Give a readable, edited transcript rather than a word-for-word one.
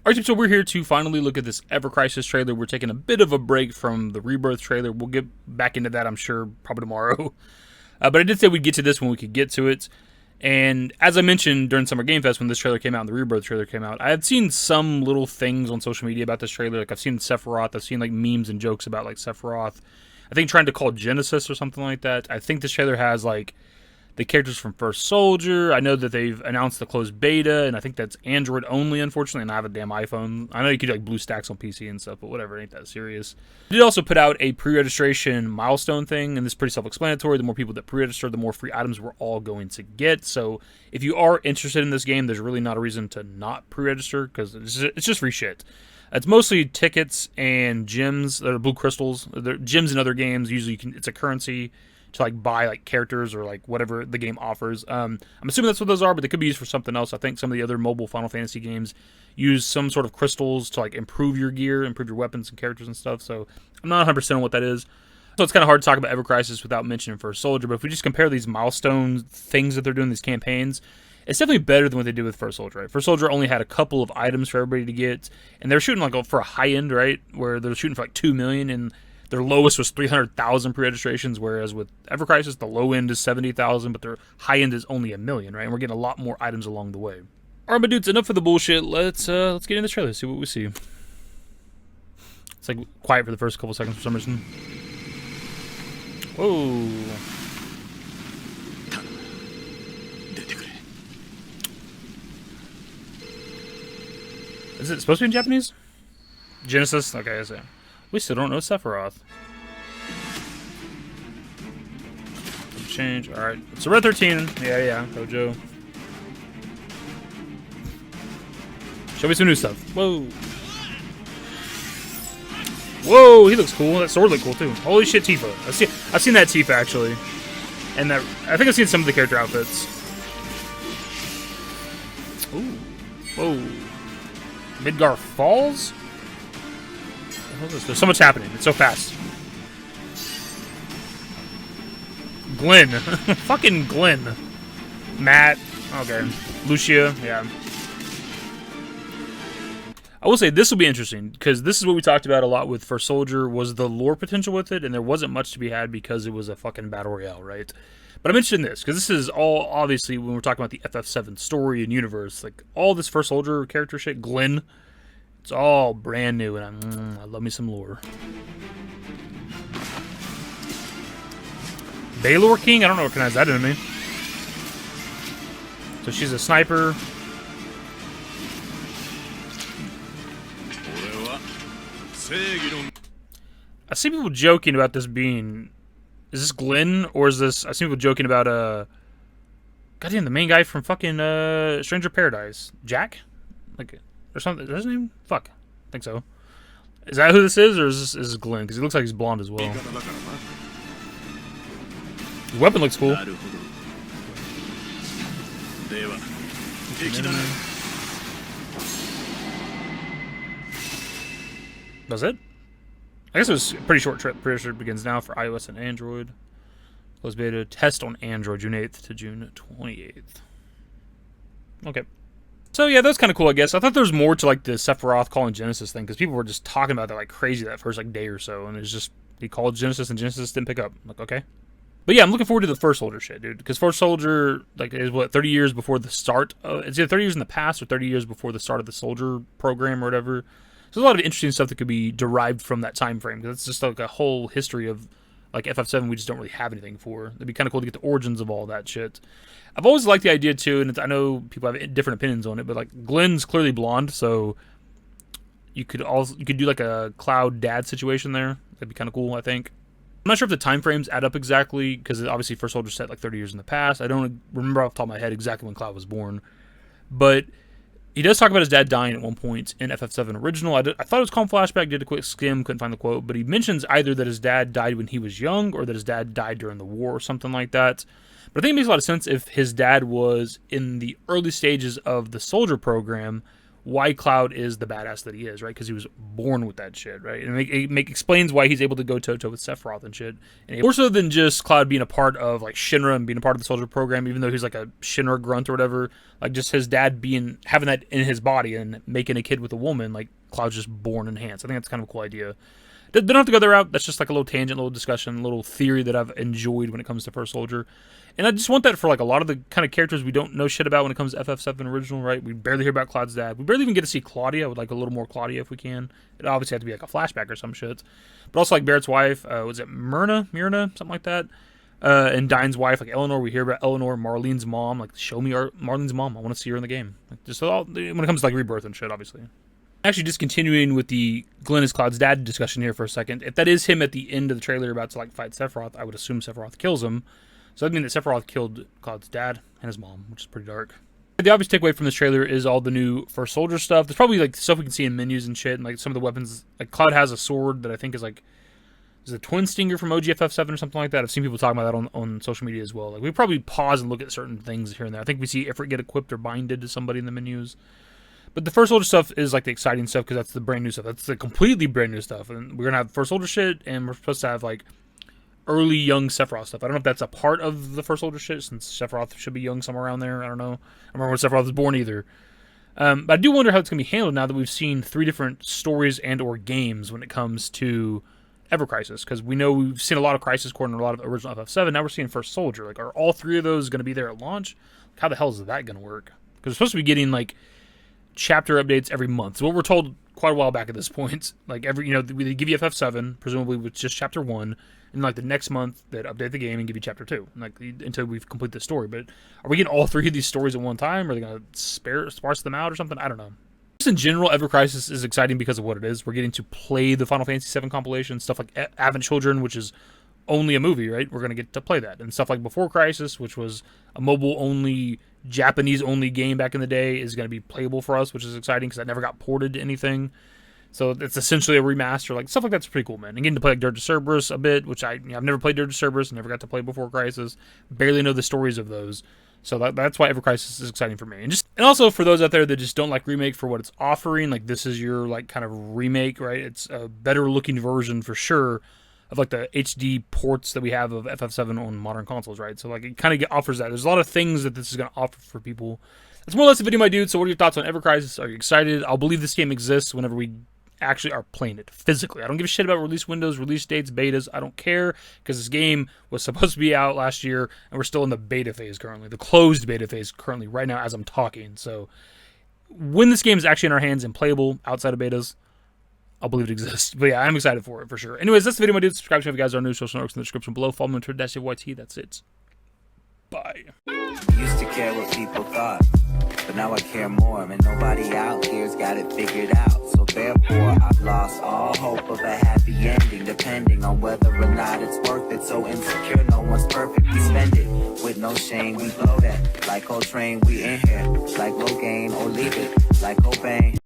Alright, so we're here to finally look at this Ever Crisis trailer. We're taking a bit of a break from the Rebirth trailer. We'll get back into that, I'm sure, probably tomorrow. But I did say we'd get to this when we could get to it. And as I mentioned during Summer Game Fest when this trailer came out and the Rebirth trailer came out, I had seen some little things on social media about this trailer. Like I've seen Sephiroth, I've seen like memes and jokes about like Sephiroth. I think trying to call Genesis or something like that. I think this trailer has like the characters from First Soldier. I know that they've announced the closed beta, and I think that's Android only, unfortunately, and I have a damn iPhone. I know you could do like blue stacks on PC and stuff, but whatever, it ain't that serious. They did also put out a pre-registration milestone thing, and this is pretty self-explanatory. The more people that pre-register, the more free items we're all going to get. So if you are interested in this game, there's really not a reason to not pre-register, because it's just free shit. It's mostly tickets and gems. They're blue crystals. They're gems in other games. Usually it's a currency to like buy like characters or like whatever the game offers. I'm assuming that's what those are, but they could be used for something else. I think some of the other mobile Final Fantasy games use some sort of crystals to like improve your gear, improve your weapons and characters and stuff. So I'm not 100% on what that is. So it's kind of hard to talk about Ever Crisis without mentioning First Soldier. But if we just compare these milestone things that they're doing, these campaigns, it's definitely better than what they did with First Soldier, right? First Soldier only had a couple of items for everybody to get, and they're shooting like for a high end, right? Where they're shooting for like 2 million, and their lowest was 300,000 pre-registrations, whereas with Ever Crisis, the low end is 70,000, but their high end is only 1 million, right? And we're getting a lot more items along the way. All right, my dudes, enough of the bullshit. Let's get in the trailer, see what we see. It's like quiet for the first couple seconds for some reason. Whoa. Is it supposed to be in Japanese? Genesis? Okay, I see. We still don't know Sephiroth. Change. Alright. So Red 13. Yeah. Gojo. Show me some new stuff. Whoa. Whoa, he looks cool. That sword looked cool too. Holy shit, Tifa. I've seen that Tifa actually. And that I think I've seen some of the character outfits. Ooh. Whoa. Midgar Falls? There's so much happening. It's so fast. Glenn. Fucking Glenn. Matt. Okay. Lucia. Yeah. I will say this will be interesting, because this is what we talked about a lot with First Soldier, was the lore potential with it, and there wasn't much to be had because it was a fucking battle royale, right? But I mentioned this, because this is all, obviously, when we're talking about the FF7 story and universe, like, all this First Soldier character shit, Glenn, it's all brand new, and I love me some lore. Baylor King? I don't recognize that enemy. So she's a sniper. I see people joking about this being... Is this Glenn? Or is this... I see people joking about, goddamn, the main guy from fucking, Stranger Paradise. Jack? Like... Or something. Is that his name? Fuck. I think so. Is that who this is, or is this Glenn? Because he looks like he's blonde as well. His weapon looks cool. That's it? I guess it was a pretty short trip. Pretty sure it begins now for iOS and Android. Closed beta. Test on Android June 8th to June 28th. Okay. So yeah, that's kind of cool, I guess. I thought there was more to like the Sephiroth calling Genesis thing, because people were just talking about that like crazy that first like day or so, and it's just he called Genesis and Genesis didn't pick up. I'm like, okay. But yeah, I'm looking forward to the First Soldier shit, dude, because First Soldier like is what 30 years before the start. It's either 30 years in the past or 30 years before the start of the Soldier program or whatever. So there's a lot of interesting stuff that could be derived from that time frame, because it's just like a whole history of like FF7 we just don't really have anything for. It'd be kind of cool to get the origins of all that shit. I've always liked the idea too, and I know people have different opinions on it, but like Glenn's clearly blonde, so you could do like a Cloud dad situation there. That'd be kind of cool, I think. I'm not sure if the time frames add up exactly, because obviously First Soldier set like 30 years in the past. I don't remember off the top of my head exactly when Cloud was born, but he does talk about his dad dying at one point in FF7 Original. I thought it was called Flashback, did a quick skim, couldn't find the quote, but he mentions either that his dad died when he was young or that his dad died during the war or something like that. But I think it makes a lot of sense if his dad was in the early stages of the Soldier program why Cloud is the badass that he is, right? Because he was born with that shit, right? And it explains why he's able to go toe-to-toe with Sephiroth and shit. And more so than just Cloud being a part of, like, Shinra and being a part of the soldier program, even though he's, like, a Shinra grunt or whatever, like, just his dad having that in his body and making a kid with a woman, like, Cloud's just born enhanced. I think that's kind of a cool idea. They don't have to go there out. That's just like a little tangent, a little discussion, a little theory that I've enjoyed when it comes to First Soldier. And I just want that for like a lot of the kind of characters we don't know shit about when it comes to FF7 original, right? We barely hear about Cloud's dad. We barely even get to see Claudia. I would like a little more Claudia if we can. It obviously have to be like a flashback or some shit. But also like Barrett's wife, was it Myrna, something like that? And Dine's wife, like Eleanor. We hear about Eleanor, Marlene's mom. Like, show me Marlene's mom. I want to see her in the game. Like, just all, when it comes to like Rebirth and shit, obviously. Actually, just continuing with the Glenn is Cloud's dad discussion here for a second. If that is him at the end of the trailer about to like fight Sephiroth, I would assume Sephiroth kills him. So that means that Sephiroth killed Cloud's dad and his mom, which is pretty dark. The obvious takeaway from this trailer is all the new First Soldier stuff. There's probably like stuff we can see in menus and shit, and like some of the weapons. Like Cloud has a sword that I think is like a twin stinger from OG FF7 or something like that. I've seen people talking about that on social media as well. Like we probably pause and look at certain things here and there. I think we see Ifrit get equipped or binded to somebody in the menus. But the First Soldier stuff is like the exciting stuff because that's the brand new stuff. That's the completely brand new stuff. And we're going to have First Soldier shit, and we're supposed to have like early young Sephiroth stuff. I don't know if that's a part of the First Soldier shit since Sephiroth should be young somewhere around there. I don't know. I don't remember when Sephiroth was born either. But I do wonder how it's going to be handled now that we've seen 3 different stories and or games when it comes to Ever Crisis. Because we know we've seen a lot of Crisis Core and a lot of original FF7. Now we're seeing First Soldier. Like, are all 3 of those going to be there at launch? How the hell is that going to work? Because we're supposed to be getting like chapter updates every month. So what we're told quite a while back at this point, like every, we give you FF7, presumably with just chapter 1, and like the next month they'd update the game and give you chapter 2, like until we've completed the story. But are we getting all 3 of these stories at one time? Are they going to sparse them out or something? I don't know. Just in general, Ever Crisis is exciting because of what it is. We're getting to play the Final Fantasy VII compilation, stuff like Advent Children, which is only a movie, right? We're going to get to play that. And stuff like Before Crisis, which was a mobile-only, Japanese-only game back in the day, is going to be playable for us, which is exciting because I never got ported to anything. So it's essentially a remaster. Like stuff like that's pretty cool, man. And getting to play like Dirge of Cerberus a bit, which I've never played Dirge of Cerberus, never got to play Before Crisis, barely know the stories of those. So that's why Ever Crisis is exciting for me. And also for those out there that just don't like Remake for what it's offering, like this is your like kind of remake, right? It's a better looking version for sure of like the HD ports that we have of FF7 on modern consoles, right? So like it kind of offers that. There's a lot of things that this is going to offer for people. That's more or less the video, my dude. So what are your thoughts on Ever Crisis? Are you excited? I'll believe this game exists whenever we actually are playing it physically. I don't give a shit about release windows, release dates, betas. I don't care because this game was supposed to be out last year and we're still in the beta phase currently, the closed beta phase currently right now as I'm talking. So when this game is actually in our hands and playable outside of betas, I'll believe it exists. But yeah, I'm excited for it for sure. Anyways, that's the video, my dude. Subscribe if you guys are new. Social networks in the description below. Follow me on Twitter, @YT. That's it. Bye. Used to care what people thought, but now I care more, and nobody out here's got it figured out. So therefore, I've lost all hope of a happy ending, depending on whether or not it's worth it. So insecure, no one's perfect. We spend it with no shame. We blow that like Coltrane. We in here like Rogaine, or leave it like Cobain.